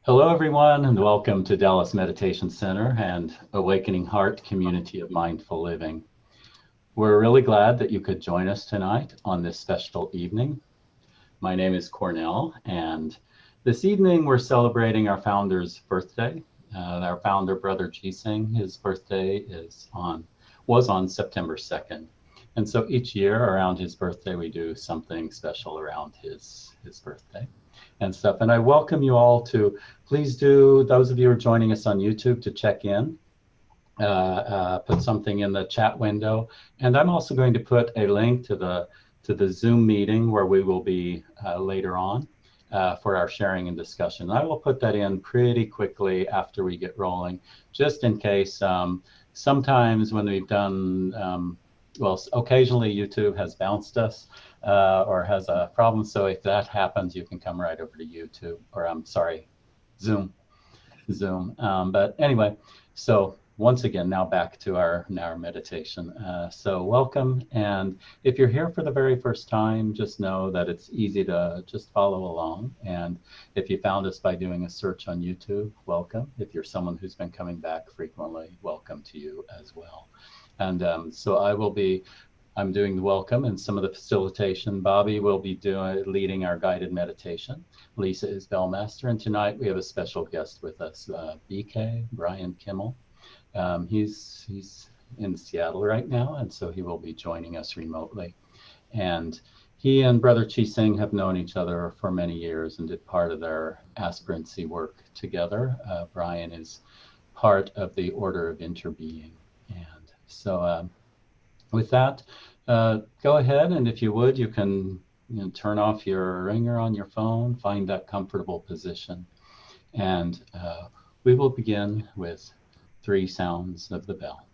Hello, everyone, and welcome to Dallas Meditation Center and Awakening Heart Community of Mindful Living. We're really glad that you could join us tonight on this special evening. My name is Cornell, and this evening we're celebrating our founder's birthday. Our founder, Brother ChiSing, his birthday was on September 2nd. And so each year around his birthday, we do something special around his birthday and stuff. And I welcome you all to, please do, those of you who are joining us on YouTube, to check in, put something in the chat window. And I'm also going to put a link to the Zoom meeting where we will be later on for our sharing and discussion. I will put that in pretty quickly after we get rolling, just in case. Sometimes when we've done, well, occasionally YouTube has bounced us or has a problem. So if that happens, you can come right over to YouTube, or I'm sorry, Zoom. But anyway, so once again, now back to our meditation. So welcome. And if you're here for the very first time, just know that it's easy to just follow along. And if you found us by doing a search on YouTube, welcome. If you're someone who's been coming back frequently, welcome to you as well. And so I'm doing the welcome and some of the facilitation. Bobby will be leading our guided meditation. Lisa is Bellmaster, and tonight we have a special guest with us, BK, Brian Kimmel. He's in Seattle right now, and so he will be joining us remotely. And he and Brother ChiSing have known each other for many years and did part of their aspirancy work together. Brian is part of the Order of Interbeing. And so with that, go ahead, and if you would, you can turn off your ringer on your phone, find that comfortable position, and we will begin with 3 sounds of the bell.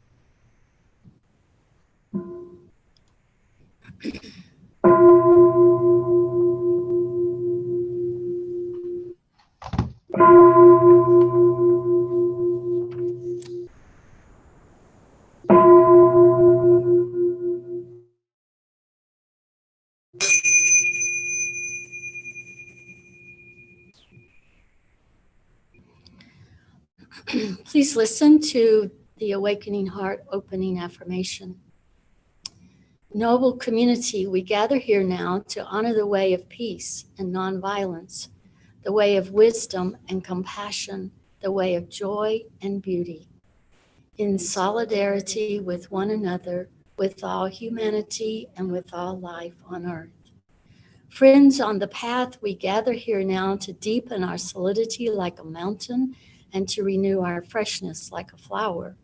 Please listen to the Awakening Heart opening affirmation. Noble community, we gather here now to honor the way of peace and nonviolence, the way of wisdom and compassion, the way of joy and beauty. In solidarity with one another, with all humanity, and with all life on earth. Friends on the path, we gather here now to deepen our solidity like a mountain and to renew our freshness like a flower.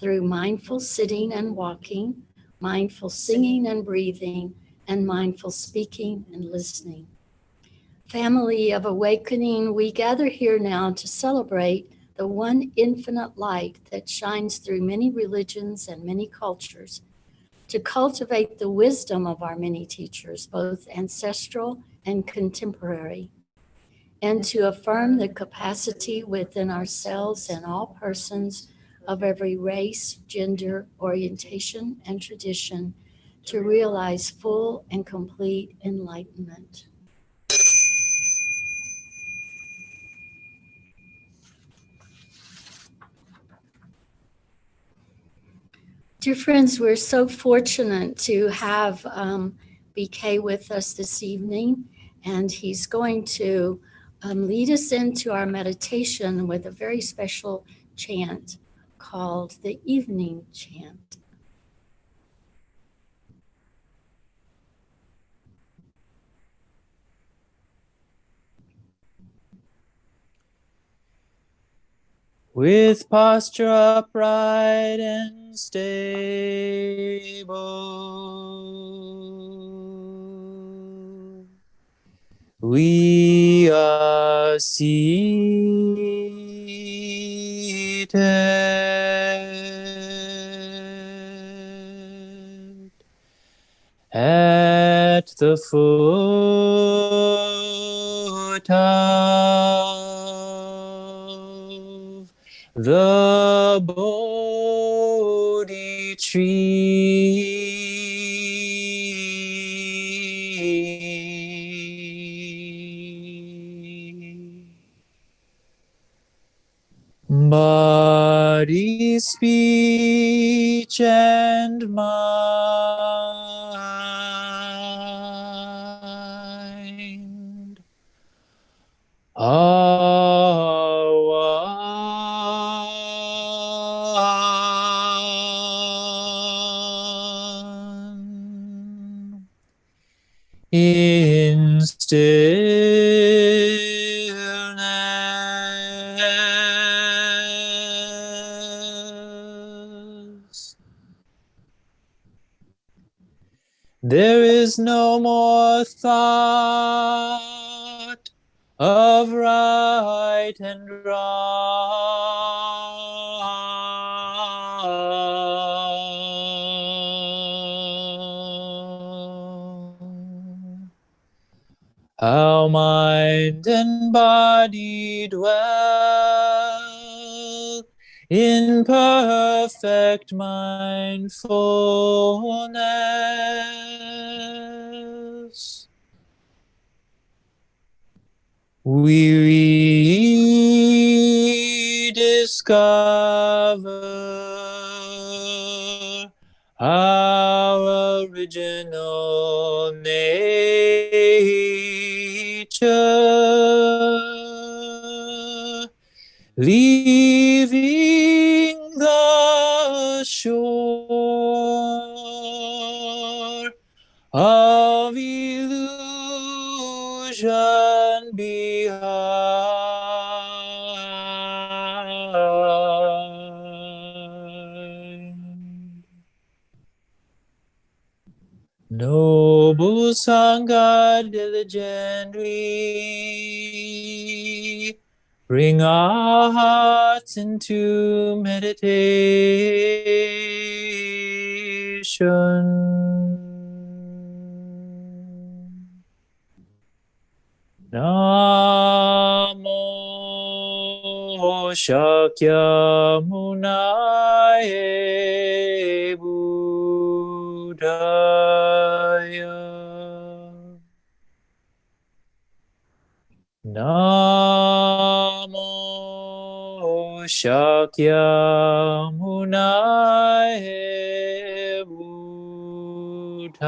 Through mindful sitting and walking, mindful singing and breathing, and mindful speaking and listening. Family of awakening, we gather here now to celebrate the one infinite light that shines through many religions and many cultures, to cultivate the wisdom of our many teachers, both ancestral and contemporary, and to affirm the capacity within ourselves and all persons of every race, gender, orientation, and tradition to realize full and complete enlightenment. Dear friends, we're so fortunate to have BK with us this evening, and he's going to lead us into our meditation with a very special chant called the Evening Chant. With posture upright and stable, we are seated at the foot of the Bodhi tree. body, speech, and mind are one in stillness. There is no more thought of right and wrong. How mind and body dwell in perfect mindfulness. We rediscover our original nature, leaving the shore of illusion behind. Noble Sangha, diligently bring our hearts into meditation. Namo Shakyamuni Buddhaya. Namo Shakyamuni Buddhaya.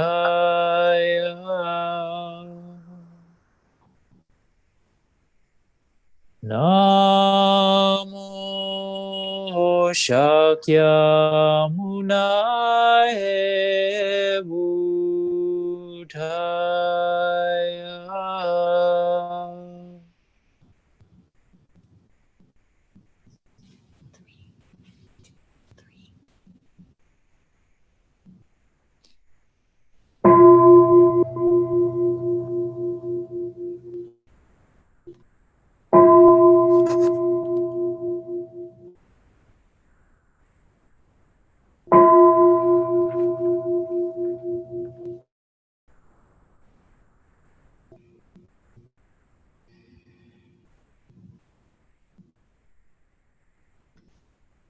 Namo Shakyamuni Buddhaya.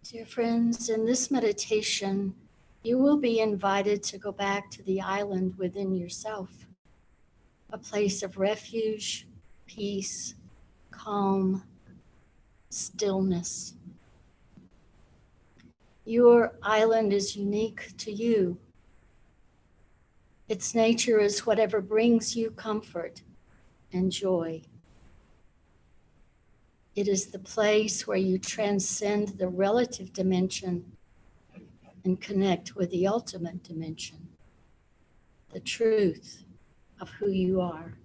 Dear friends, in this meditation, you will be invited to go back to the island within yourself, a place of refuge, peace, calm, stillness. Your island is unique to you. Its nature is whatever brings you comfort and joy. It is the place where you transcend the relative dimension and connect with the ultimate dimension, the truth of who you are.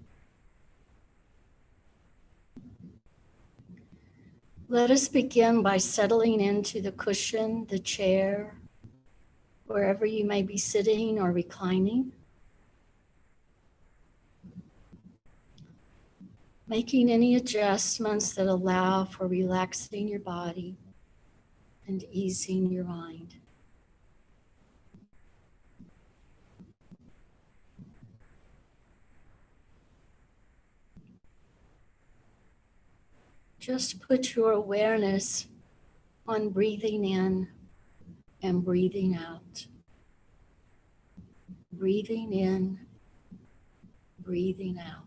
Let us begin by settling into the cushion, the chair, wherever you may be sitting or reclining. Making any adjustments that allow for relaxing your body and easing your mind. Just put your awareness on breathing in and breathing out. Breathing in, breathing out.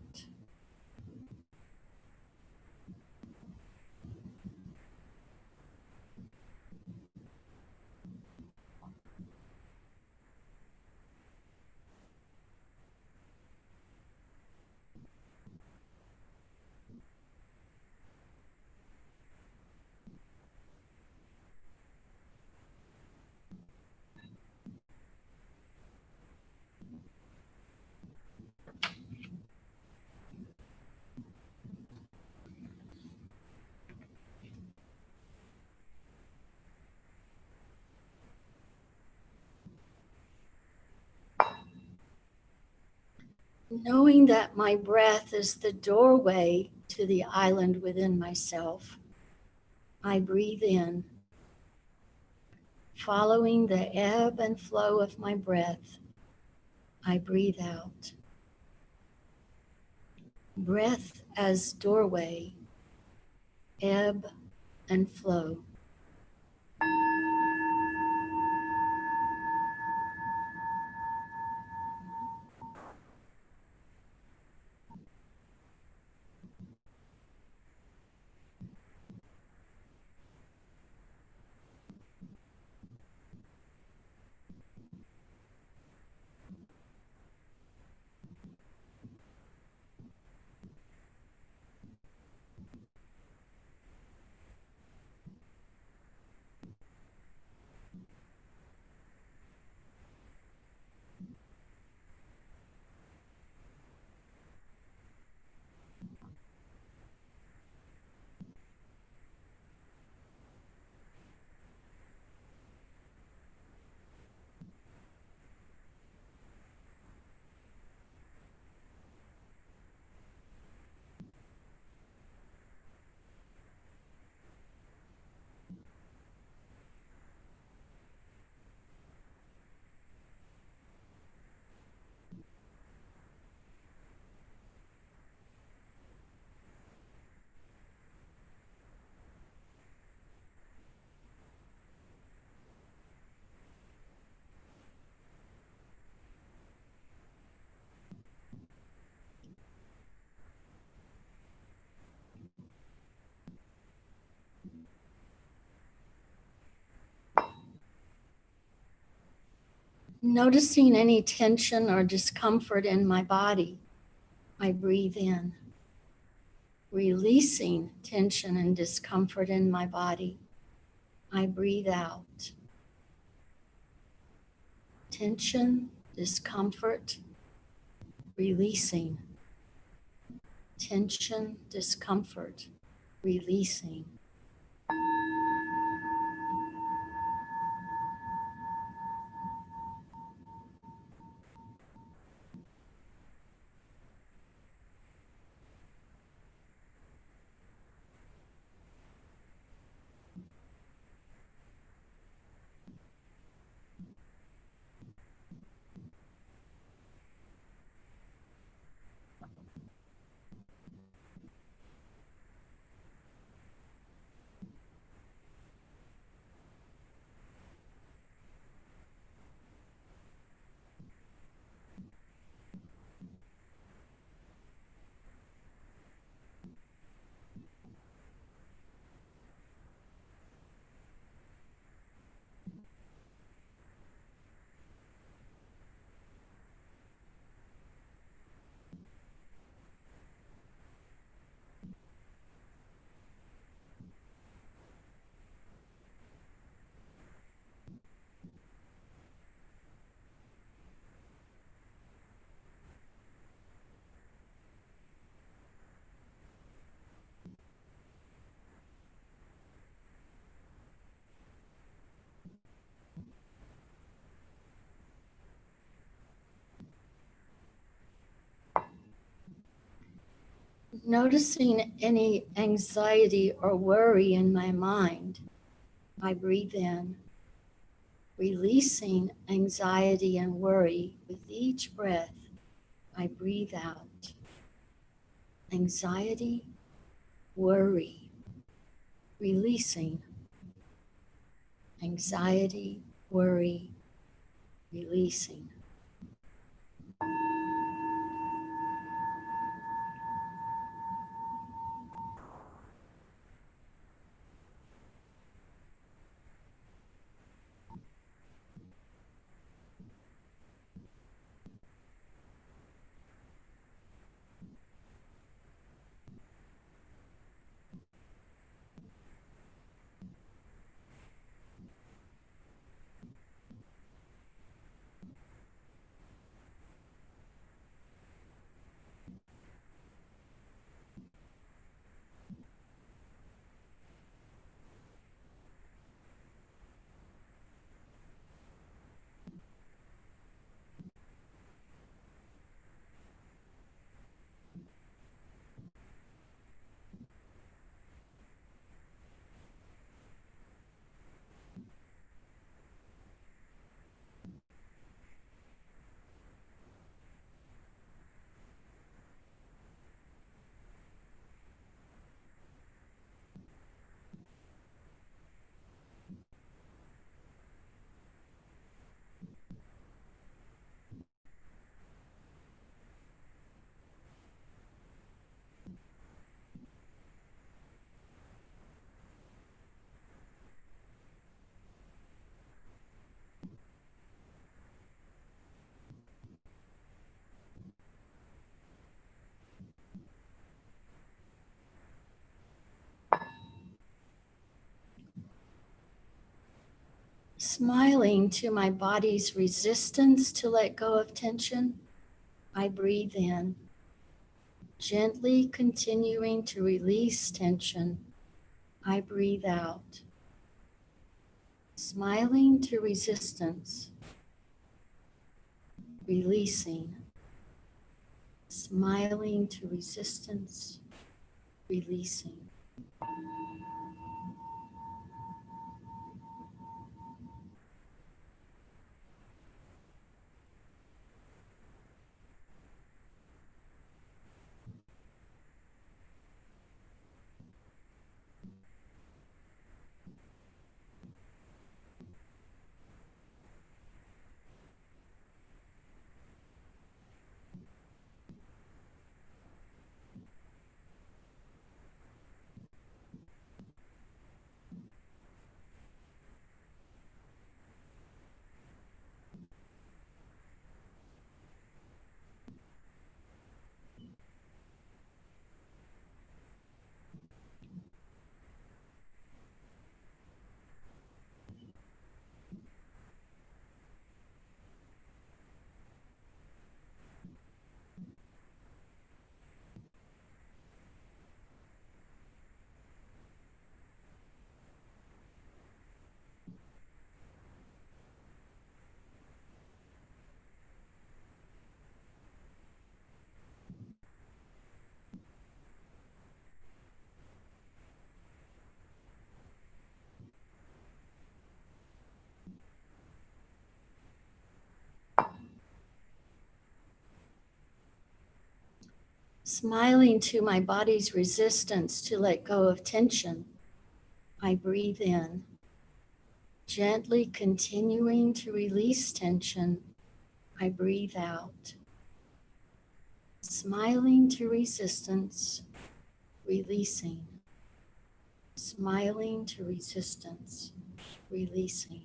Knowing that my breath is the doorway to the island within myself, I breathe in, following the ebb and flow of my breath. I breathe out. Breath as doorway, ebb and flow. Noticing any tension or discomfort in my body, I breathe in. Releasing tension and discomfort in my body, I breathe out. Tension, discomfort, releasing. Tension, discomfort, releasing. Noticing any anxiety or worry in my mind, I breathe in, releasing anxiety and worry with each breath. I breathe out. Anxiety, worry, releasing. Anxiety, worry, releasing. Smiling to my body's resistance to let go of tension, I breathe in, gently continuing to release tension. I breathe out. Smiling to resistance, releasing. Smiling to resistance, releasing. Smiling to my body's resistance to let go of tension, I breathe in, gently continuing to release tension. I breathe out. Smiling to resistance, releasing. Smiling to resistance, releasing.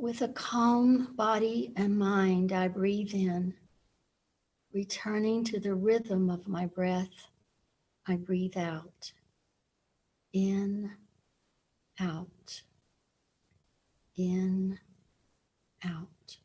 With a calm body and mind, I breathe in, returning to the rhythm of my breath. I breathe out. In, out. In, out.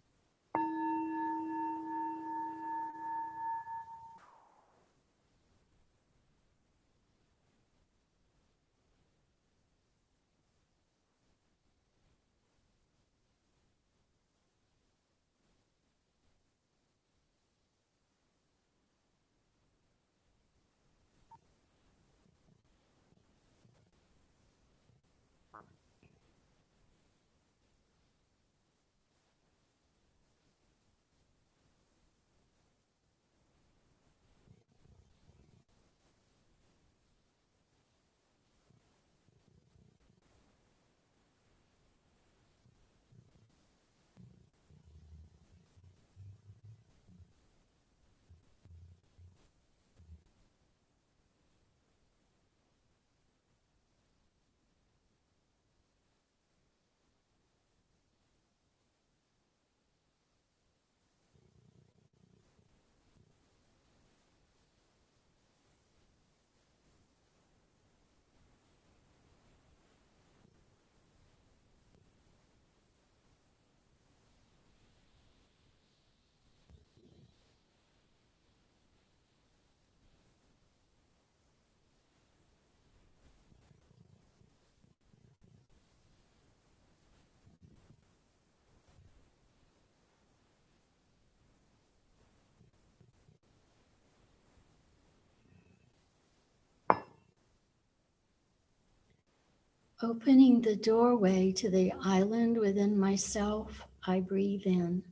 Opening the doorway to the island within myself, I breathe in,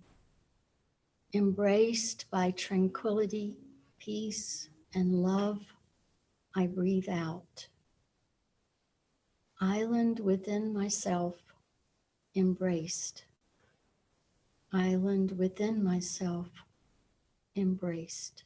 embraced by tranquility, peace, and love, I breathe out. Island within myself, embraced. Island within myself, embraced.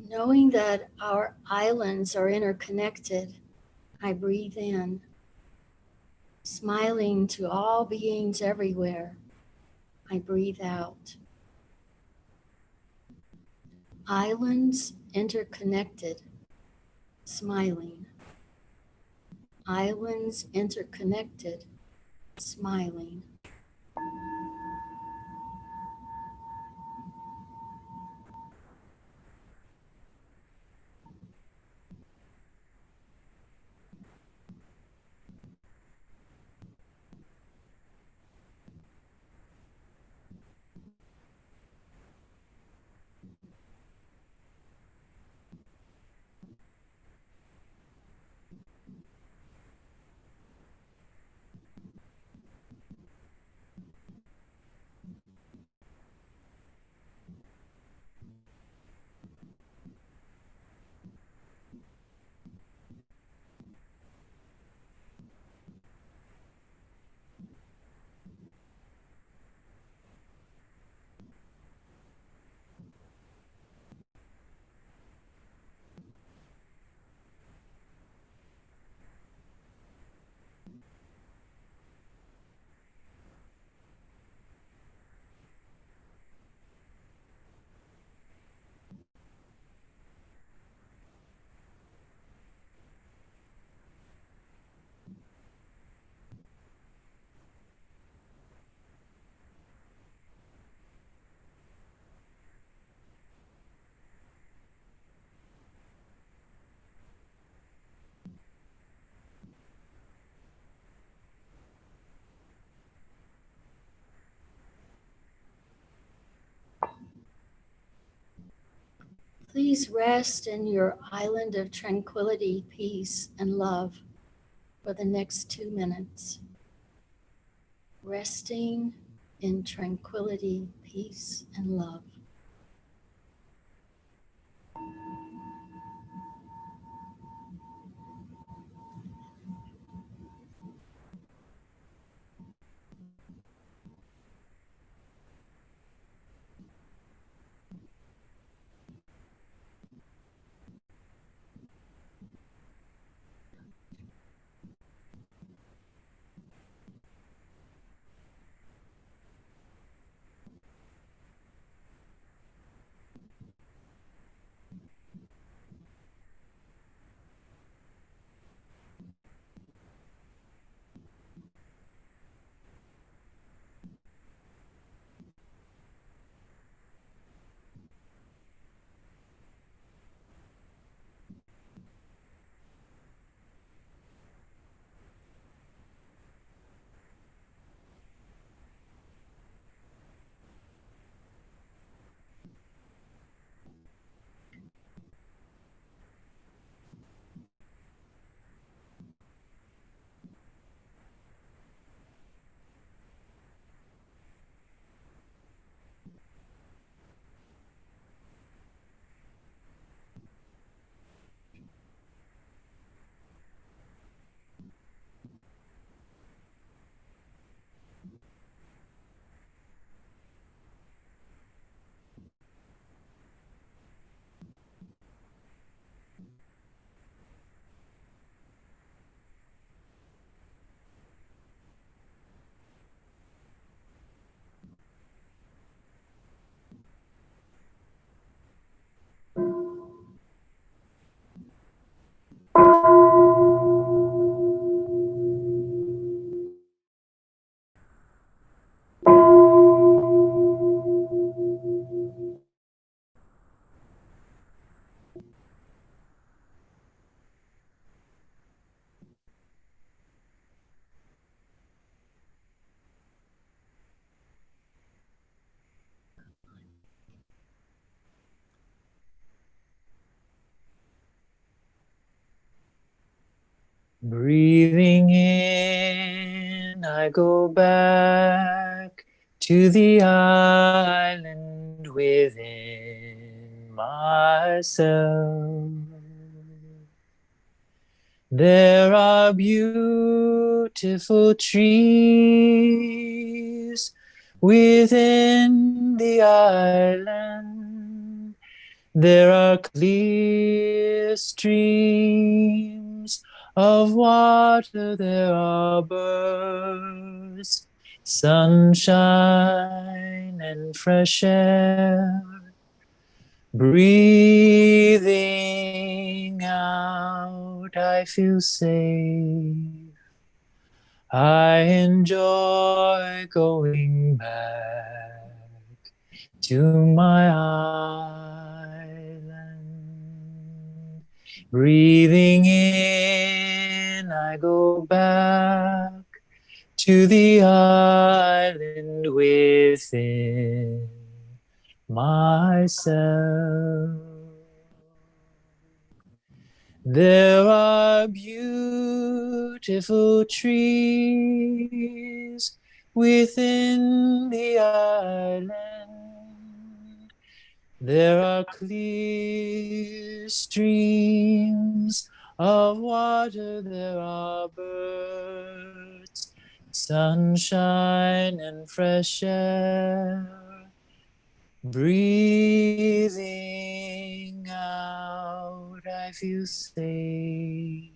Knowing that our islands are interconnected, I breathe in, smiling to all beings everywhere, I breathe out. Islands interconnected, smiling. Islands interconnected, smiling. Please rest in your island of tranquility, peace, and love for the next 2 minutes. Resting in tranquility, peace, and love. Breathing in, I go back to the island within myself. There are beautiful trees within the island. There are clear streams of water, there are birds, sunshine and fresh air. Breathing out, I feel safe. I enjoy going back to my island. Breathing in, I go back to the island within myself. There are beautiful trees within the island. There are clear streams of water, there are birds, sunshine and fresh air. Breathing out, I feel safe.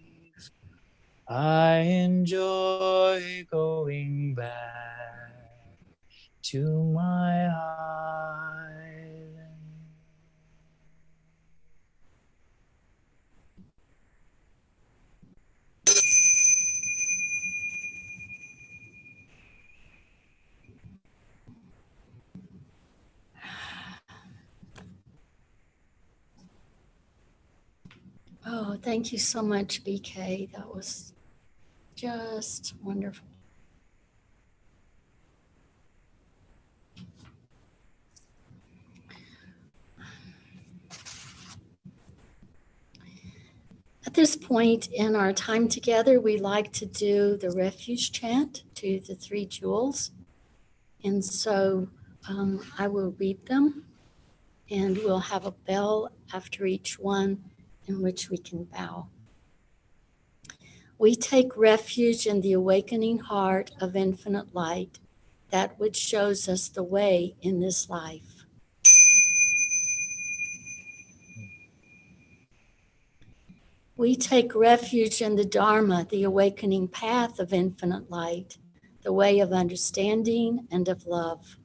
I enjoy going back to my island. Oh, thank you so much, BK. That was just wonderful. At this point in our time together, we like to do the refuge chant to the three jewels. And so I will read them, and we'll have a bell after each one in which we can bow. We take refuge in the awakening heart of infinite light, that which shows us the way in this life. We take refuge in the Dharma, the awakening path of infinite light, the way of understanding and of love.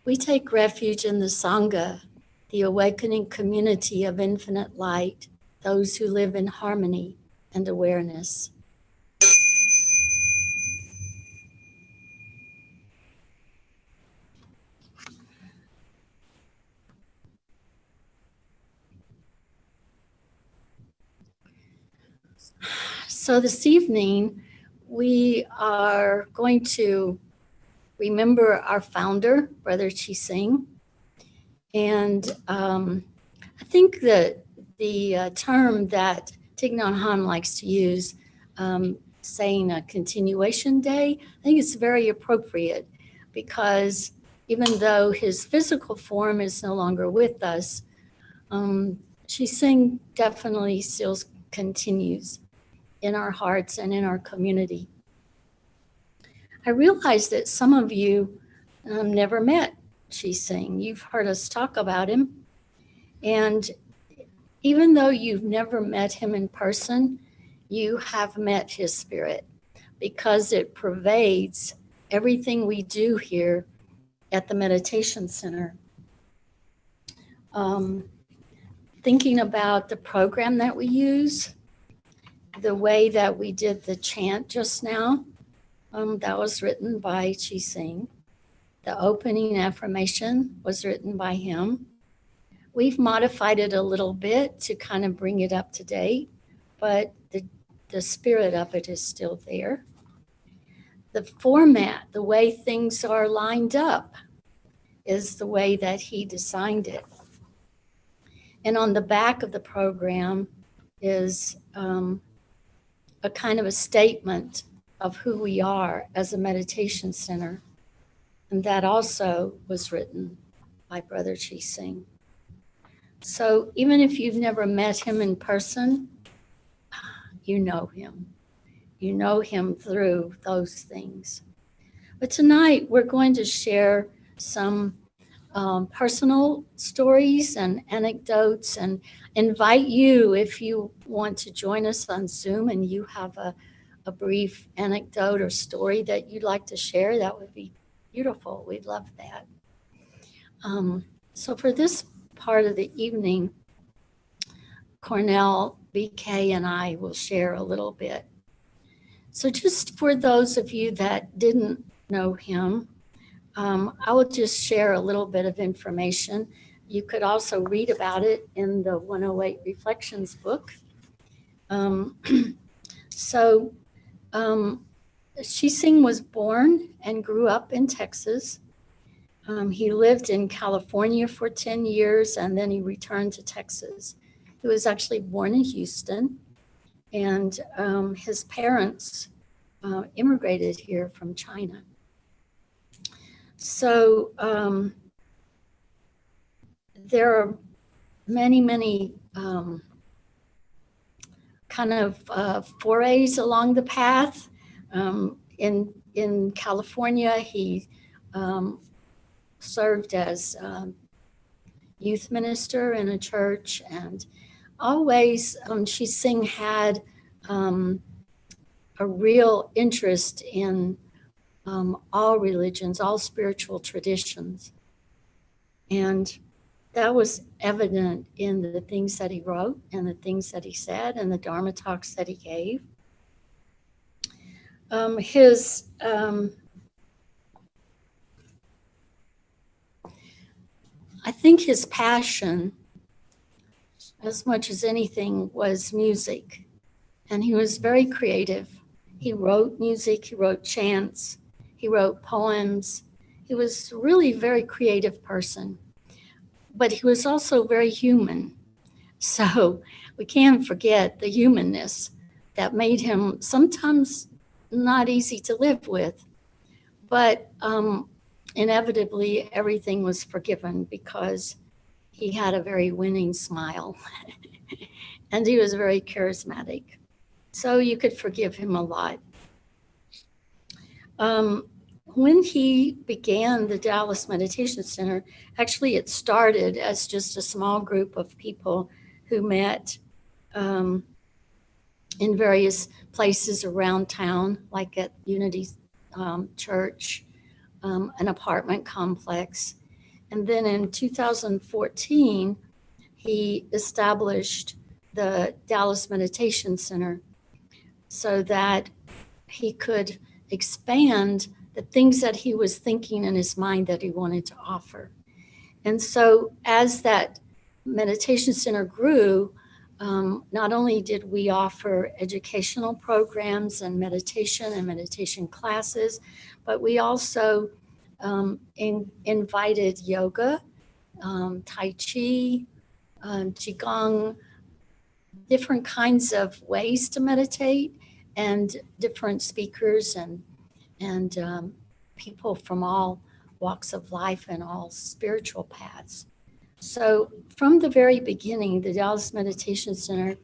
We take refuge in the Sangha, the awakening community of infinite light, those who live in harmony and awareness. So this evening, we are going to remember our founder, Brother ChiSing. And I think that the term that Thich Nhat Hanh likes to use, saying a continuation day, I think it's very appropriate, because even though his physical form is no longer with us, ChiSing definitely still continues in our hearts and in our community. I realize that some of you never met ChiSing. You've heard us talk about him. And even though you've never met him in person, you have met his spirit, because it pervades everything we do here at the meditation center. Thinking about the program that we use, the way that we did the chant just now, that was written by ChiSing. The opening affirmation was written by him. We've modified it a little bit to kind of bring it up to date, but the spirit of it is still there. The format, the way things are lined up, is the way that he designed it. And on the back of the program is a kind of a statement of who we are as a meditation center. And that also was written by Brother ChiSing. So even if you've never met him in person, you know him. You know him through those things. But tonight we're going to share some personal stories and anecdotes, and invite you, if you want to join us on Zoom and you have a brief anecdote or story that you'd like to share, that would be beautiful. We'd love that. So for this part of the evening, Cornell, BK, and I will share a little bit. So just for those of you that didn't know him, I will just share a little bit of information. You could also read about it in the 108 Reflections book. ChiSing was born and grew up in Texas. He lived in California for 10 years, and then he returned to Texas. He was actually born in Houston, and his parents immigrated here from China. So there are many kind of forays along the path. In California, he served as youth minister in a church, and always ChiSing had a real interest in all religions, all spiritual traditions. And that was evident in the things that he wrote and the things that he said and the Dharma talks that he gave. I think his passion, as much as anything, was music. And he was very creative. He wrote music, he wrote chants, he wrote poems. He was really a very creative person. But he was also very human. So we can't forget the humanness that made him sometimes not easy to live with. But inevitably, everything was forgiven because he had a very winning smile and he was very charismatic. So you could forgive him a lot. When he began the Dallas Meditation Center, actually it started as just a small group of people who met in various places around town, like at Unity Church, an apartment complex. And then in 2014, he established the Dallas Meditation Center so that he could expand the things that he was thinking in his mind that he wanted to offer. And so as that meditation center grew, not only did we offer educational programs and meditation classes, but we also invited yoga, Tai Chi, Qigong, different kinds of ways to meditate, and different speakers and people from all walks of life and all spiritual paths. So from the very beginning, the Dallas Meditation Center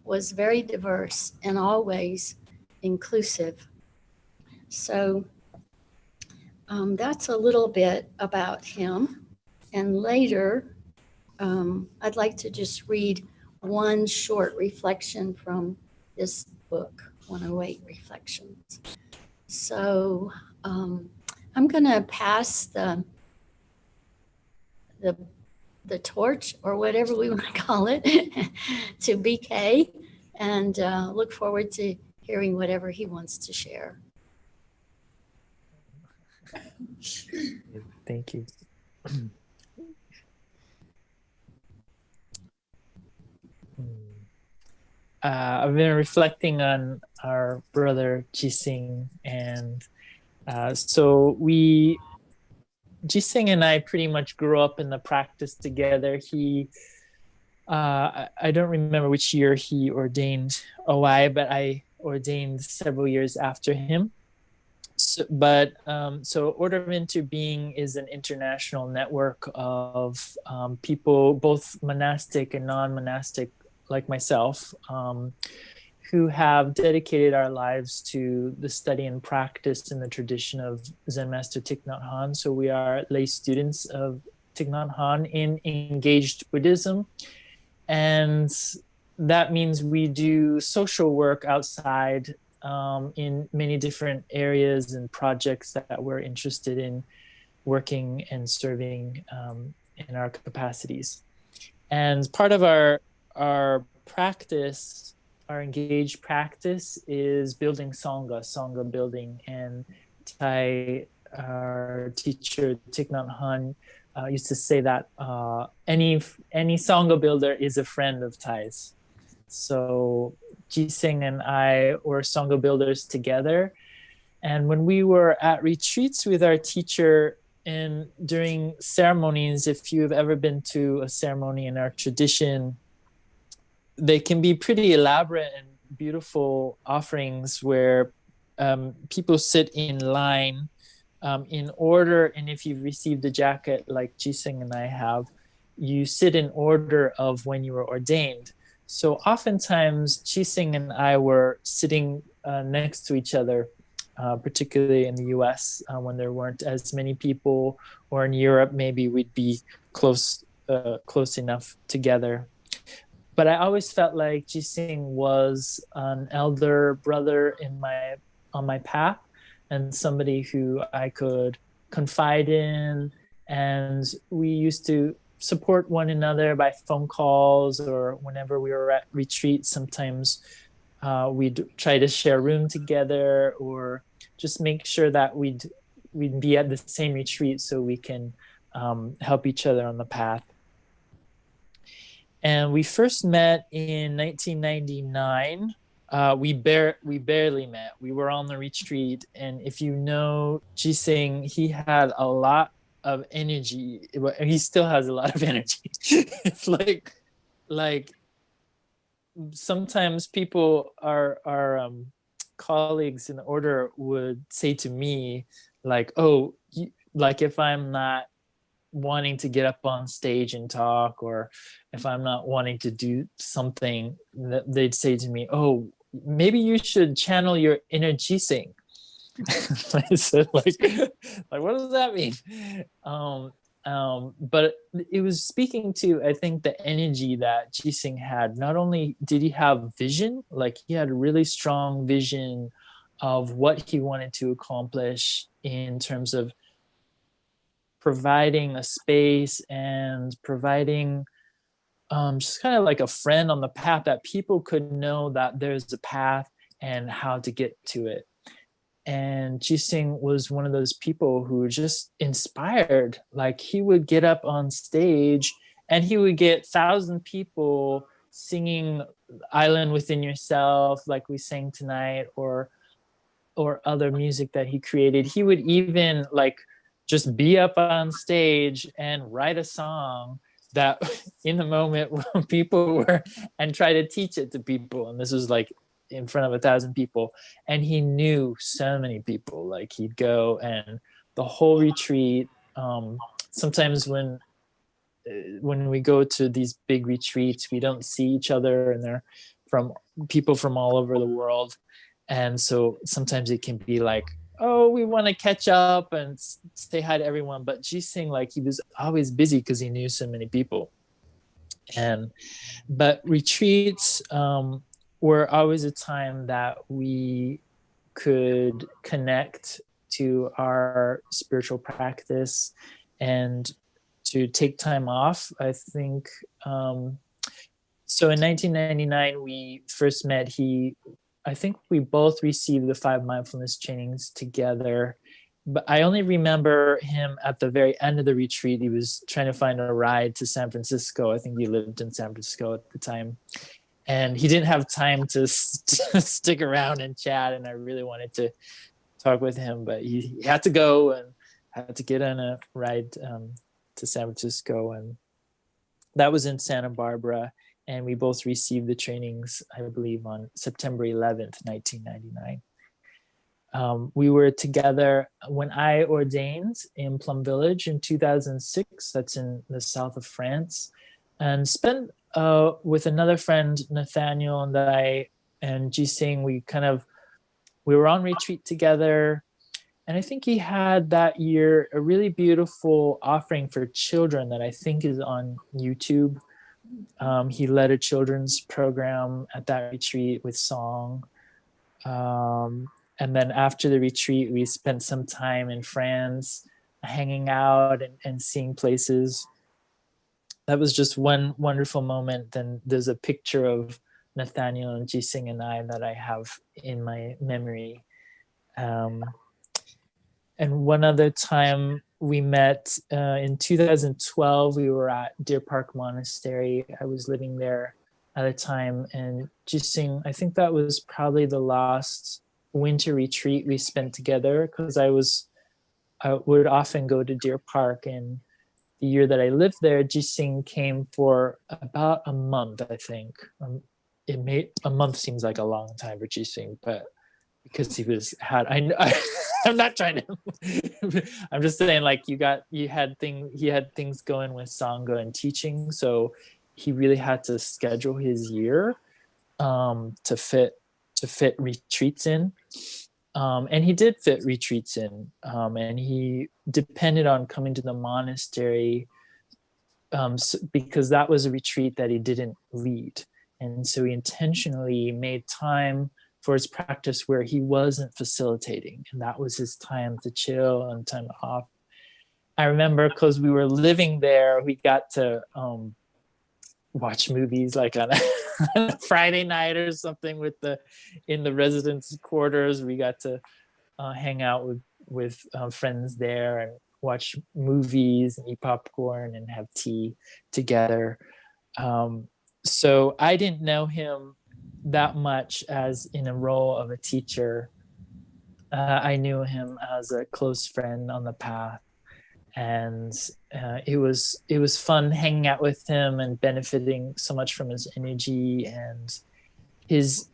was very diverse and always inclusive. So that's a little bit about him. And later, I'd like to just read one short reflection from this book, 108 Reflections. So I'm going to pass the torch, or whatever we want to call it, to BK, and look forward to hearing whatever he wants to share. Thank you. I've been reflecting on our brother ChiSing, and so ChiSing and I pretty much grew up in the practice together. He I don't remember which year he ordained OI, but I ordained several years after him. So Order of Interbeing is an international network of people, both monastic and non-monastic, like myself, who have dedicated our lives to the study and practice in the tradition of Zen Master Thich Nhat Hanh. So we are lay students of Thich Nhat Hanh in engaged Buddhism. And that means we do social work outside in many different areas and projects that we're interested in working and serving in our capacities. And part of our practice, our engaged practice, is building Sangha building. And Thai, our teacher, Thich Nhat Hanh, used to say that any Sangha builder is a friend of Thai's. So ChiSing and I were Sangha builders together. And when we were at retreats with our teacher and during ceremonies, if you've ever been to a ceremony in our tradition, they can be pretty elaborate and beautiful offerings where people sit in line in order. And if you've received a jacket like ChiSing and I have, you sit in order of when you were ordained. So oftentimes ChiSing and I were sitting next to each other, particularly in the US when there weren't as many people, or in Europe, maybe we'd be close enough together. But I always felt like ChiSing was an elder brother on my path, and somebody who I could confide in. And we used to support one another by phone calls, or whenever we were at retreat, sometimes we'd try to share a room together, or just make sure that we'd be at the same retreat so we can help each other on the path. And we first met in 1999. We barely met. We were on the retreat, and if you know ChiSing, he had a lot of energy. He still has a lot of energy. It's like sometimes people, our colleagues in the order, would say to me, like, "Oh, like if I'm not wanting to get up on stage and talk, or if I'm not wanting to do something, they'd say to me, oh, maybe you should channel your inner ChiSing." I said, like what does that mean? But it was speaking to, I think, the energy that ChiSing had. Not only did he have vision, like he had a really strong vision of what he wanted to accomplish in terms of providing a space and providing just kind of like a friend on the path, that people could know that there's a path and how to get to it. And ChiSing was one of those people who just inspired. Like he would get up on stage and he would get 1,000 people singing Island Within Yourself, like we sang tonight, or other music that he created. He would even like just be up on stage and write a song that in the moment when people were, and try to teach it to people. And this was like in front of 1,000 people. And he knew so many people. Like he'd go, and the whole retreat, sometimes when we go to these big retreats, we don't see each other, and they're from people from all over the world. And so sometimes it can be like, oh, we want to catch up and say hi to everyone. But ChiSing, like he was always busy because he knew so many people. But retreats were always a time that we could connect to our spiritual practice and to take time off. I think so in 1999 we first met. I think we both received the 5 mindfulness trainings together, but I only remember him at the very end of the retreat. He was trying to find a ride to San Francisco. I think he lived in San Francisco at the time, and he didn't have time to stick around and chat. And I really wanted to talk with him, but he had to go and had to get on a ride to San Francisco. And that was in Santa Barbara, and we both received the trainings, I believe, on September 11th, 1999. We were together when I ordained in Plum Village in 2006. That's in the south of France, and spent with another friend, Nathaniel, and ChiSing. We were on retreat together, and I think he had that year a really beautiful offering for children that I think is on YouTube. He led a children's program at that retreat with song. And then after the retreat, we spent some time in France hanging out and seeing places. That was just one wonderful moment. Then there's a picture of Nathaniel and ChiSing and I that I have in my memory. And one other time we met in 2012, we were at Deer Park Monastery. I was living there at a time, and ChiSing, I think that was probably the last winter retreat we spent together, because I would often go to Deer Park, and the year that I lived there, ChiSing came for about a month, I think. A month seems like a long time for ChiSing, but because I'm not trying to I'm just saying, like, he had things going with Sangha and teaching, so he really had to schedule his year to fit retreats in, and he did fit retreats in, and he depended on coming to the monastery because that was a retreat that he didn't lead, and so he intentionally made time for his practice where he wasn't facilitating, and that was his time to chill and time off. I remember, because we were living there, we got to watch movies like on a Friday night or something in the residence quarters. We got to hang out with friends there and watch movies and eat popcorn and have tea together. So I didn't know him that much as in a role of a teacher. I knew him as a close friend on the path, and it was fun hanging out with him and benefiting so much from his energy and his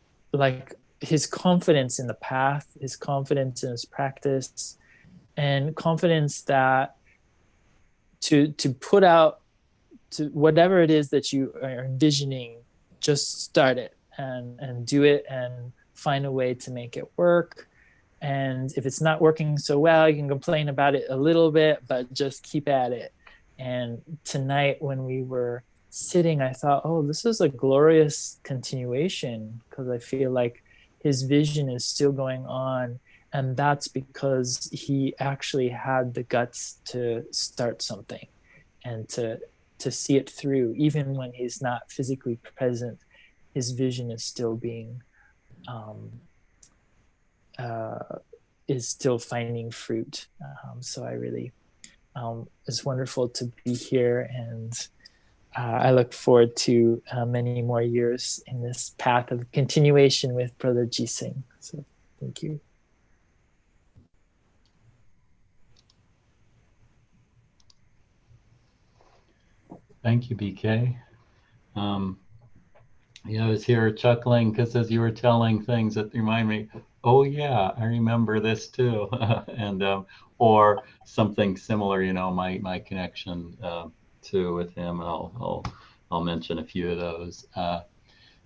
confidence in the path, his confidence in his practice, and confidence that to put out to whatever it is that you are envisioning, just start it and do it and find a way to make it work. And if it's not working so well, you can complain about it a little bit, but just keep at it. And tonight when we were sitting, I thought, oh, this is a glorious continuation, because I feel like his vision is still going on. And that's because he actually had the guts to start something and to see it through. Even when he's not physically present, his vision is still being is still finding fruit. So I really, it's wonderful to be here, and I look forward to many more years in this path of continuation with Brother ChiSing. So thank you. Thank you, BK. Yeah, I was here chuckling because as you were telling things that remind me, oh yeah, I remember this too, and or something similar. You know, my connection too with him. I'll mention a few of those.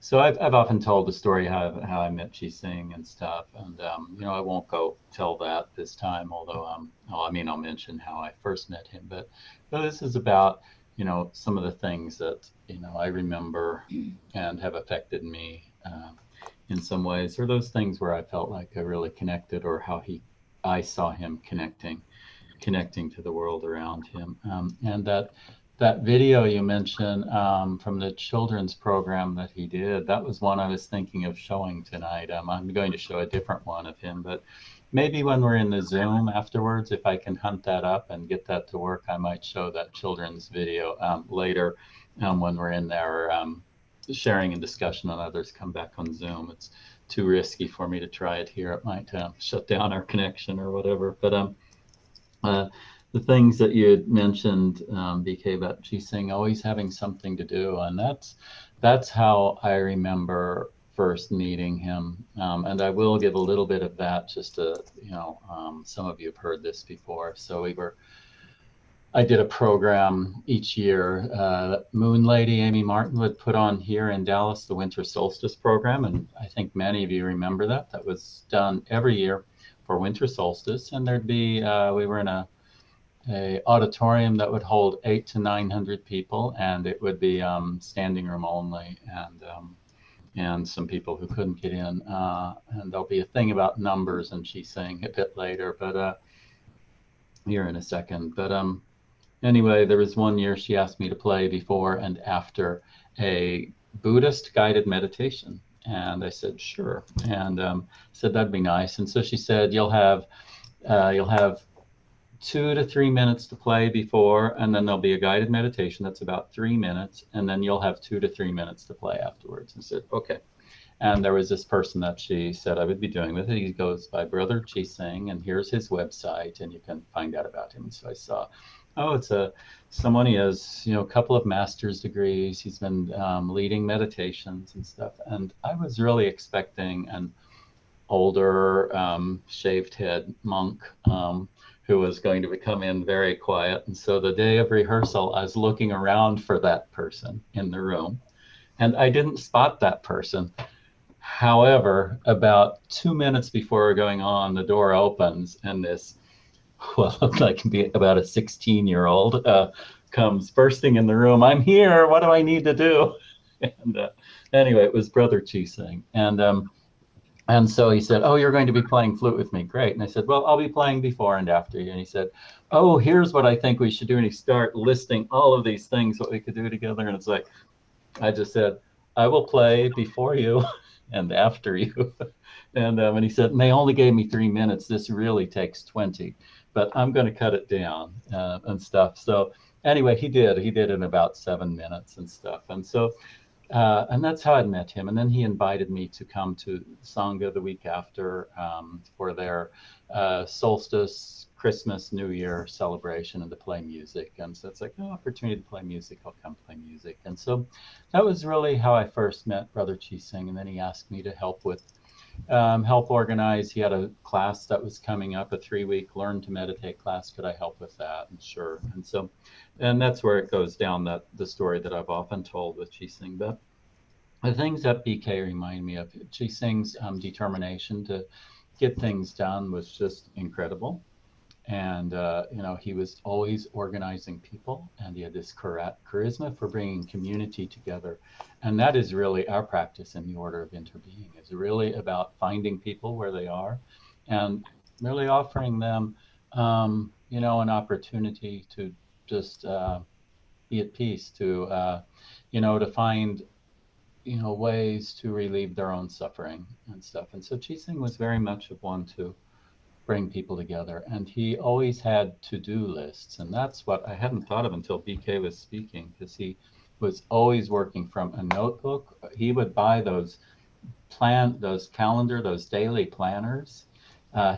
So I've often told the story how I met ChiSing and stuff, and you know, I won't go tell that this time. Although I mean, I'll mention how I first met him. But this is about, you know, some of the things that, you know, I remember and have affected me in some ways, or those things where I felt like I really connected, or how I saw him connecting to the world around him. And that video you mentioned from the children's program that he did, that was one I was thinking of showing tonight. I'm going to show a different one of him, but maybe when we're in the Zoom afterwards, if I can hunt that up and get that to work, I might show that children's video later when we're in there sharing and discussion, and others come back on Zoom. It's too risky for me to try it here. It might shut down our connection or whatever. But the things that you had mentioned, BK, about ChiSing, always having something to do, and that's how I remember first meeting him. And I will give a little bit of that, just to, some of you have heard this before. So I did a program each year. Moon Lady Amy Martin would put on here in Dallas, the Winter Solstice program, and I think many of you remember that. That was done every year for winter solstice, and there'd be we were in a auditorium that would hold 800 to 900 people, and it would be standing room only, and some people who couldn't get in. And there'll be a thing about numbers and ChiSing a bit later, but here in a second. But anyway, there was one year she asked me to play before and after a Buddhist guided meditation. And I said, sure. And said, that'd be nice. And so she said, you'll have 2 to 3 minutes to play before, and then there'll be a guided meditation that's about 3 minutes, and then you'll have 2 to 3 minutes to play afterwards. And I said, okay. And there was this person that she said I would be doing with it. He goes by Brother ChiSing, and here's his website, and you can find out about him. And so I saw, it's someone, he has, a couple of master's degrees. He's been leading meditations and stuff. And I was really expecting an older, shaved head monk who was going to come in very quiet. And so the day of rehearsal, I was looking around for that person in the room, and I didn't spot that person. However, about 2 minutes before going on, the door opens, and this, like about a 16-year-old comes bursting in the room. I'm here. What do I need to do? And anyway, it was Brother ChiSing. And so he said, you're going to be playing flute with me. Great. And I said, well, I'll be playing before and after you. And he said, here's what I think we should do. And he started listing all of these things, what we could do together. And it's like, I just said, I will play before you and after you. And he said, and they only gave me 3 minutes. This really takes 20, but I'm going to cut it down and stuff. So anyway, he did in about 7 minutes and stuff. And so, and that's how I met him. And then he invited me to come to Sangha the week after for their solstice, Christmas, New Year celebration, and to play music. And so it's like, opportunity to play music, I'll come play music. And so that was really how I first met Brother ChiSing. And then he asked me to help organize. He had a class that was coming up, a 3-week Learn to Meditate class. Could I help with that? And sure. And that's where it goes down, the story that I've often told with ChiSing. But the things that BK remind me of, ChiSing's determination to get things done was just incredible. And, he was always organizing people, and he had this charisma for bringing community together. And that is really our practice in the Order of Interbeing. It's really about finding people where they are and really offering them, an opportunity to just be at peace, to find, ways to relieve their own suffering and stuff. And so ChiSing was very much of one to bring people together. And he always had to-do lists. And that's what I hadn't thought of until BK was speaking, because he was always working from a notebook. He would buy those daily planners.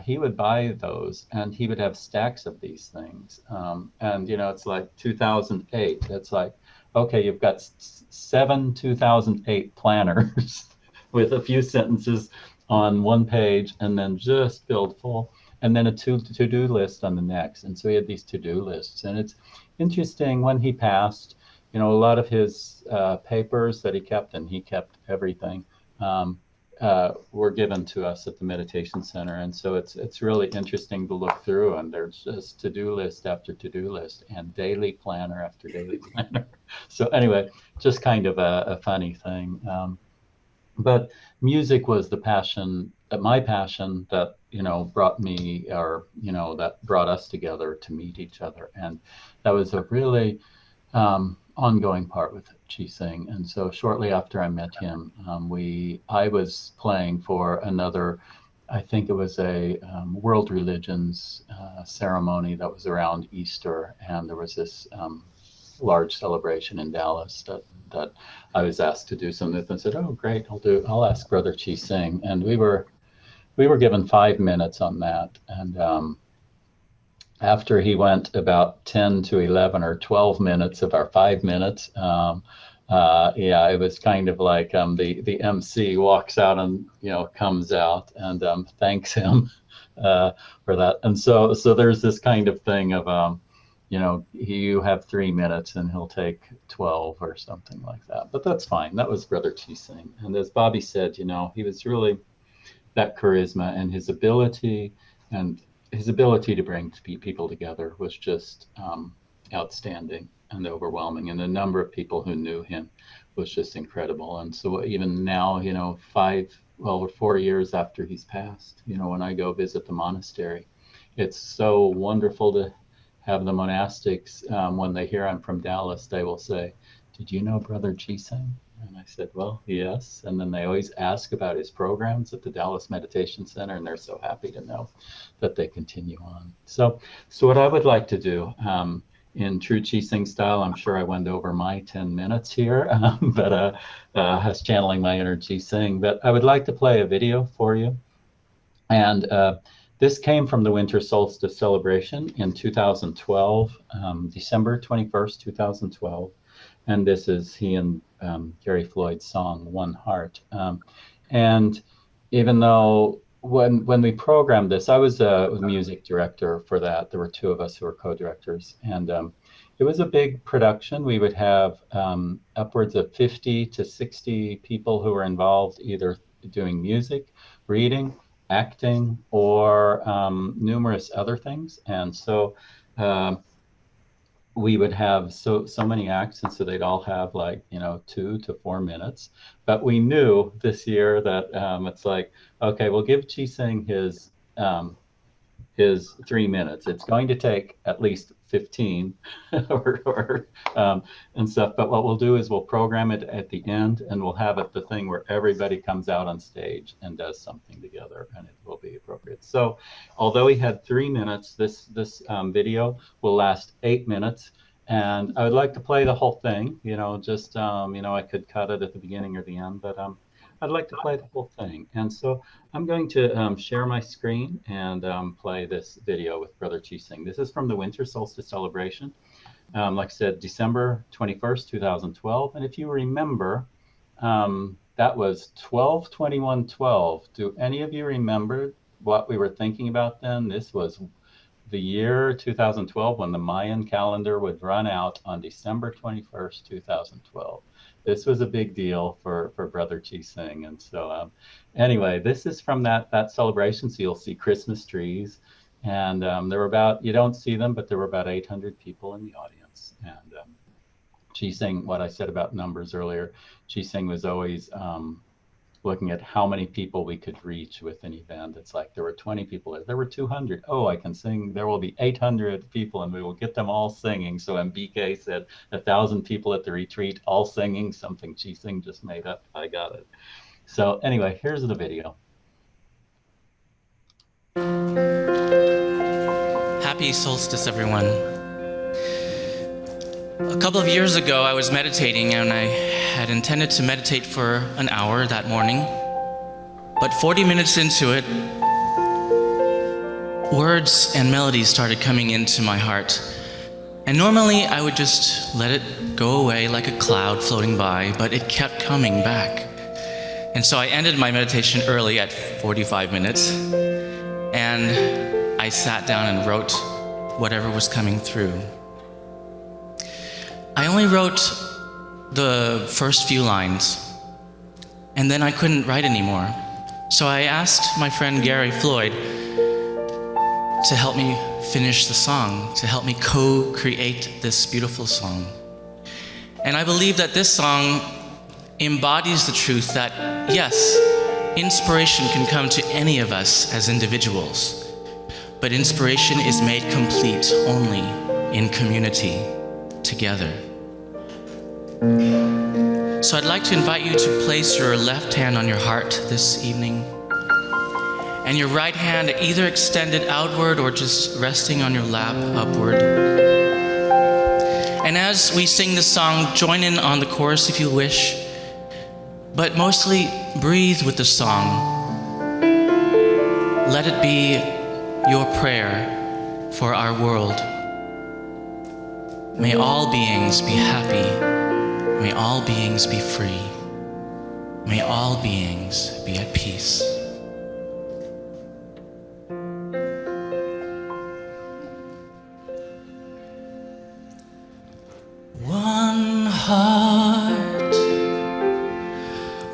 He would buy those, and he would have stacks of these things. And, it's like 2008. It's like, okay, you've got 7 2008 planners with a few sentences on one page, and then just filled full, and then a to-do list on the next. And so he had these to-do lists. And it's interesting, when he passed, a lot of his papers that he kept, and he kept everything, were given to us at the meditation center. And so it's really interesting to look through, and there's just to-do list after to-do list and daily planner after daily planner. So anyway, just kind of a funny thing. But music was my passion that, brought me, or, that brought us together to meet each other. And that was a really ongoing part with ChiSing. And so shortly after I met him, I was playing for another, I think it was a world religions ceremony that was around Easter. And there was this large celebration in Dallas that I was asked to do something with, and said, oh, great, I'll ask Brother ChiSing. And we were given 5 minutes on that. And after he went about 10 to 11 or 12 minutes of our 5 minutes, yeah, it was kind of like the MC walks out and, you know, comes out and thanks him for that. And so there's this kind of thing of, you know, you have 3 minutes and he'll take 12 or something like that. But that's fine. That was Brother ChiSing. And as Bobby said, you know, he was really that charisma, and his ability to bring people together was just outstanding and overwhelming. And the number of people who knew him was just incredible. And so even now, you know, 4 years after he's passed, you know, when I go visit the monastery, it's so wonderful to have the monastics, when they hear I'm from Dallas, they will say, "Did you know Brother ChiSing?" And I said, "Well, yes." And then they always ask about his programs at the Dallas Meditation Center, and they're so happy to know that they continue on. So what I would like to do, in true ChiSing style, I'm sure I went over my 10 minutes here, but has channeling my inner ChiSing. But I would like to play a video for you. And this came from the winter solstice celebration in 2012, December 21st, 2012. And this is he and Gary Floyd's song, One Heart. And even though when we programmed this, I was a music director for that. There were two of us who were co-directors. And it was a big production. We would have upwards of 50 to 60 people who were involved, either doing music, reading, acting, or numerous other things. And so we would have so many acts, and so they'd all have like, you know, 2 to 4 minutes. But we knew this year that it's like, okay, we'll give ChiSing his 3 minutes. It's going to take at least 15 and stuff. But what we'll do is we'll program it at the end, and we'll have it the thing where everybody comes out on stage and does something together, and it will be appropriate. So although he had 3 minutes, this video will last 8 minutes. And I would like to play the whole thing, you know, just, you know, I could cut it at the beginning or the end, but I'd like to play the whole thing. And so I'm going to share my screen and play this video with Brother ChiSing. This is from the winter solstice celebration. Like I said, December 21st, 2012. And if you remember, that was 12/21/12. Do any of you remember what we were thinking about then? This was the year 2012, when the Mayan calendar would run out on December 21st, 2012. This was a big deal for Brother ChiSing. And so anyway, this is from that celebration. So you'll see Christmas trees. And there were about, you don't see them, but there were about 800 people in the audience. And ChiSing, what I said about numbers earlier, ChiSing was always looking at how many people we could reach with an event. It's like there were 20 people, there were 200. Oh, I can sing. There will be 800 people, and we will get them all singing. So MBK said 1,000 people at the retreat, all singing something ChiSing just made up. I got it. So anyway, here's the video. Happy solstice, everyone. A couple of years ago, I was meditating, and I had intended to meditate for an hour that morning. But 40 minutes into it, words and melodies started coming into my heart. And normally I would just let it go away like a cloud floating by, but it kept coming back. And so I ended my meditation early at 45 minutes, and I sat down and wrote whatever was coming through. I only wrote the first few lines, and then I couldn't write anymore. So I asked my friend Gary Floyd to help me finish the song, to help me co-create this beautiful song. And I believe that this song embodies the truth that, yes, inspiration can come to any of us as individuals, but inspiration is made complete only in community, together. So I'd like to invite you to place your left hand on your heart this evening, and your right hand either extended outward or just resting on your lap upward. And as we sing this song, join in on the chorus if you wish, but mostly breathe with the song. Let it be your prayer for our world. May all beings be happy. May all beings be free. May all beings be at peace. One heart,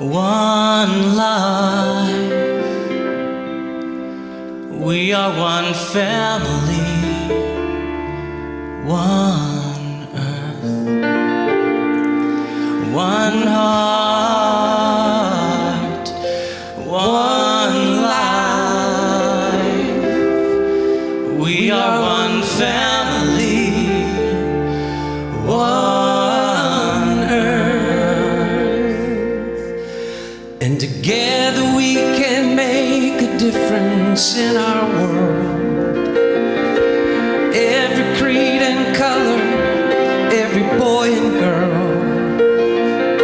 one life. We are one family, one earth, one heart, one life. We are one family, one earth, and together we can make a difference in our world. Every creed and color, every boy and girl,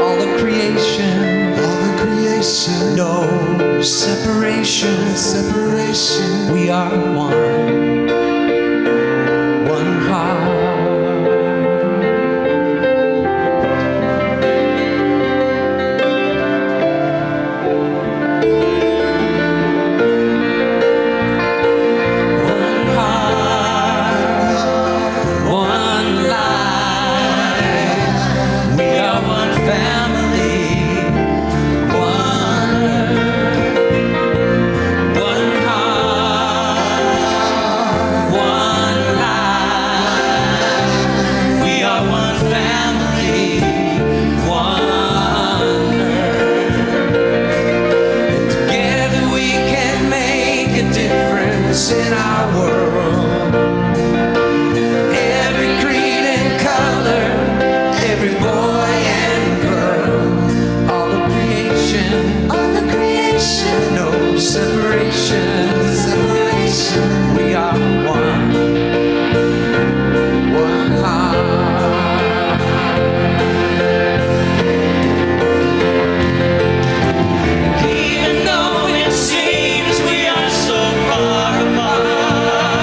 all the creation, no separation, we are one heart. In our world, every creed and color, every boy and girl, all the creation, no separation, we are one heart. Even though it seems we are so far apart,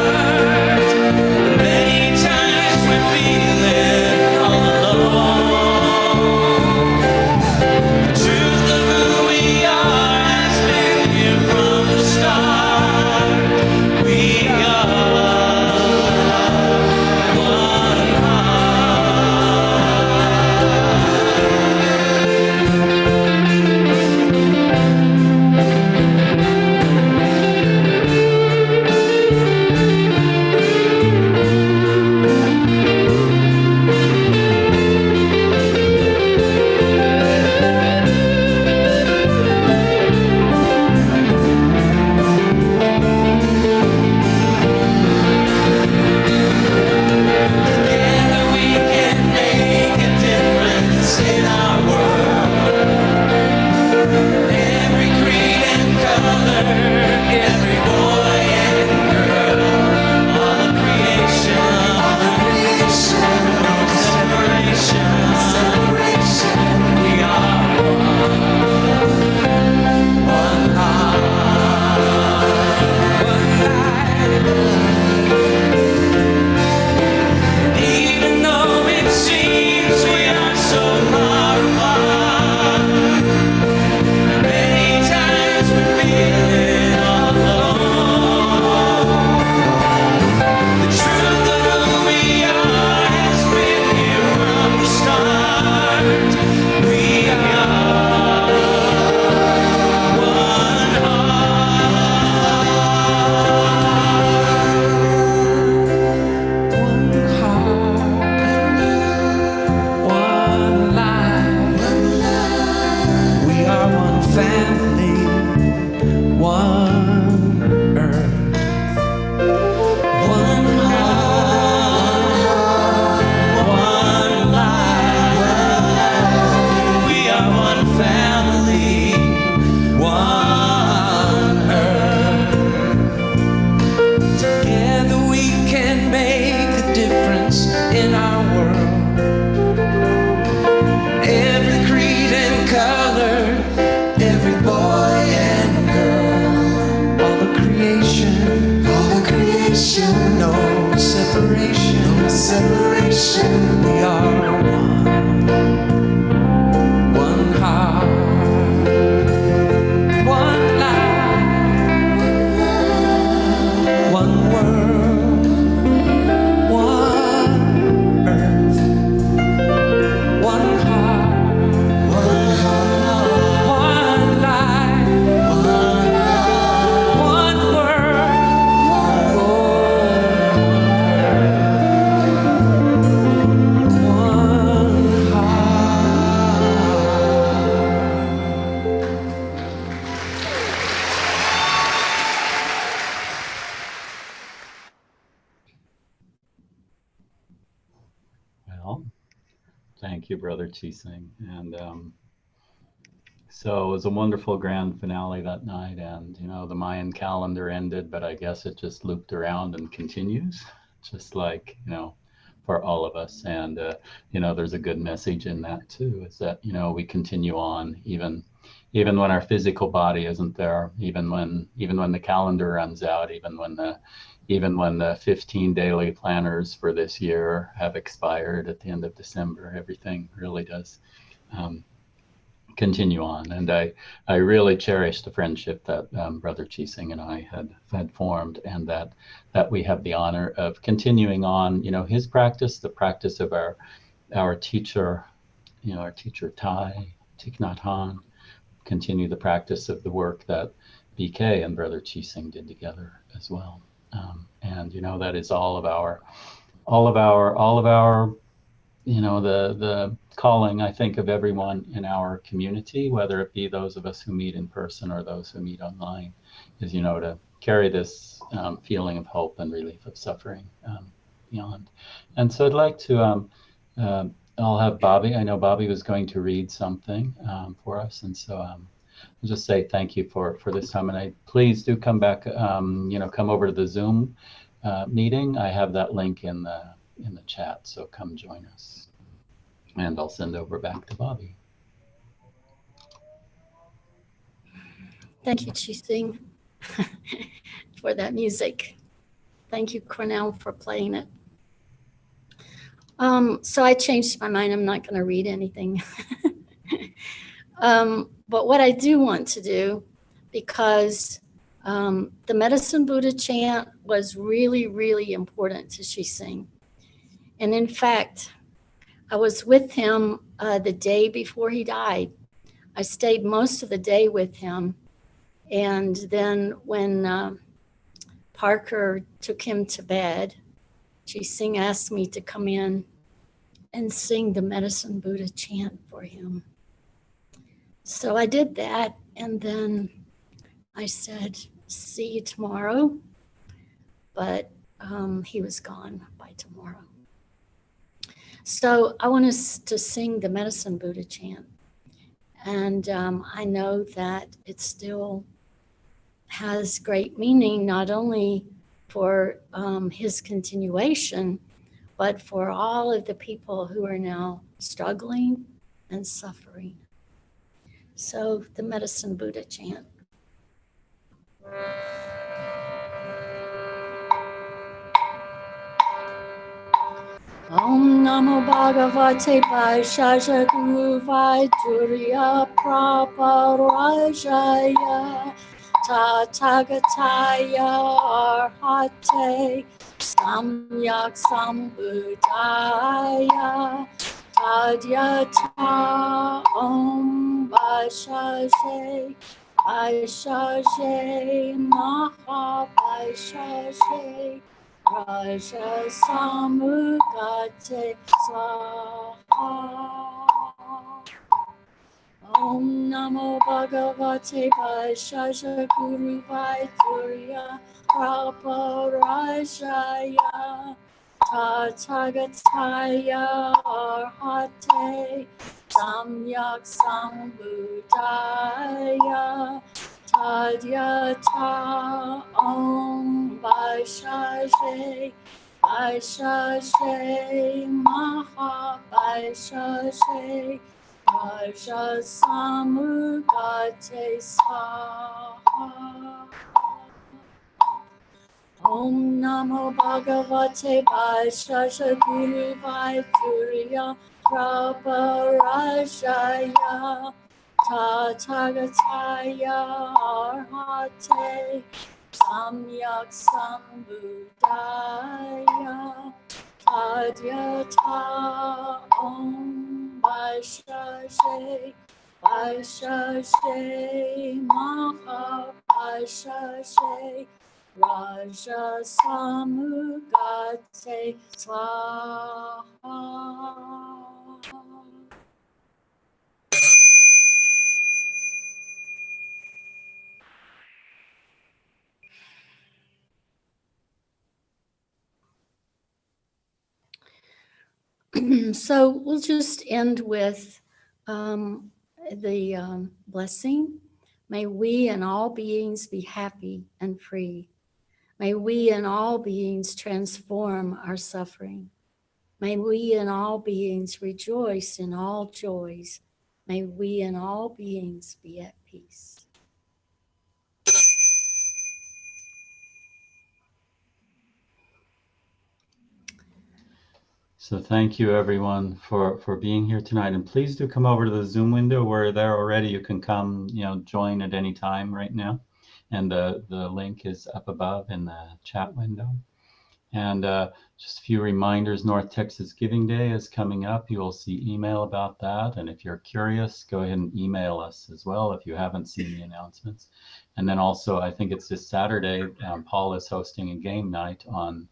Thank you, Brother ChiSing. And so it was a wonderful grand finale that night. And, you know, the Mayan calendar ended, but I guess it just looped around and continues, just like, you know, for all of us. And, you know, there's a good message in that too, is that, you know, we continue on even when our physical body isn't there, even when the calendar runs out, even when the 15 daily planners for this year have expired at the end of December, everything really does continue on. And I really cherish the friendship that Brother ChiSing and I had formed, and that we have the honor of continuing on, you know, his practice, the practice of our teacher, you know, our teacher Thich Nhat Hanh, continue the practice of the work that BK and Brother ChiSing did together as well. And, you know, that is all of our, you know, the calling, I think, of everyone in our community, whether it be those of us who meet in person or those who meet online, is, you know, to carry this feeling of hope and relief of suffering beyond. And so I'd like to, I'll have Bobby. I know Bobby was going to read something for us. And so I'll just say thank you for this time. And please do come back, you know, come over to the Zoom meeting. I have that link in the chat, so come join us. And I'll send over back to Bobby. Thank you, ChiSing, for that music. Thank you, Cornell, for playing it. So I changed my mind. I'm not going to read anything. But what I do want to do, because the Medicine Buddha chant was really, really important to ChiSing. And in fact, I was with him the day before he died. I stayed most of the day with him. And then when Parker took him to bed, ChiSing asked me to come in and sing the Medicine Buddha chant for him. So I did that, and then I said, see you tomorrow. But he was gone by tomorrow. So I want us to sing the Medicine Buddha chant. And I know that it still has great meaning, not only for his continuation, but for all of the people who are now struggling and suffering. So the Medicine Buddha chant. Om Namo Bhagavate Vaishya Guru Vaidurya Praparajaya Tathagataya Arhate Samyak Sambuddhaya Tadyata Om Vaishya Maha Vaishya Raja Samukate Swaha. Om Namo Bhagavate Vaishya Guru Vaidurya Praparajaya Tathagataya Arhate Samyak Sambuddhaya Tadyata Om Vaishya Maha Vaishya Raja Samukate Swaha. Om Namo Bhagavate Vaishya Guru Vaidurya Praparajaya Tathagataya Arhate Samyak Sambuddhaya Tadyata Om Vaishya Maha Vaishya Raja Samukate Swaha. So we'll just end with the blessing. May we and all beings be happy and free. May we and all beings transform our suffering. May we and all beings rejoice in all joys. May we and all beings be at peace. So thank you everyone for being here tonight, and please do come over to the Zoom window. We're there already. You can come, join at any time right now, and the link is up above in the chat window. And just a few reminders: North Texas Giving Day is coming up. You will see email about that, and if you're curious, go ahead and email us as well if you haven't seen the announcements. And then also, I think it's this Saturday, Paul is hosting a game night on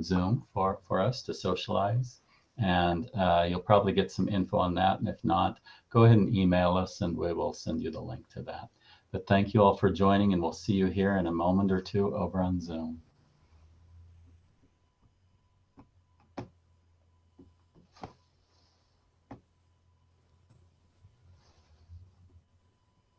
Zoom for us to socialize, and you'll probably get some info on that, and if not, go ahead and email us and we will send you the link to that. But thank you all for joining, and we'll see you here in a moment or two over on Zoom.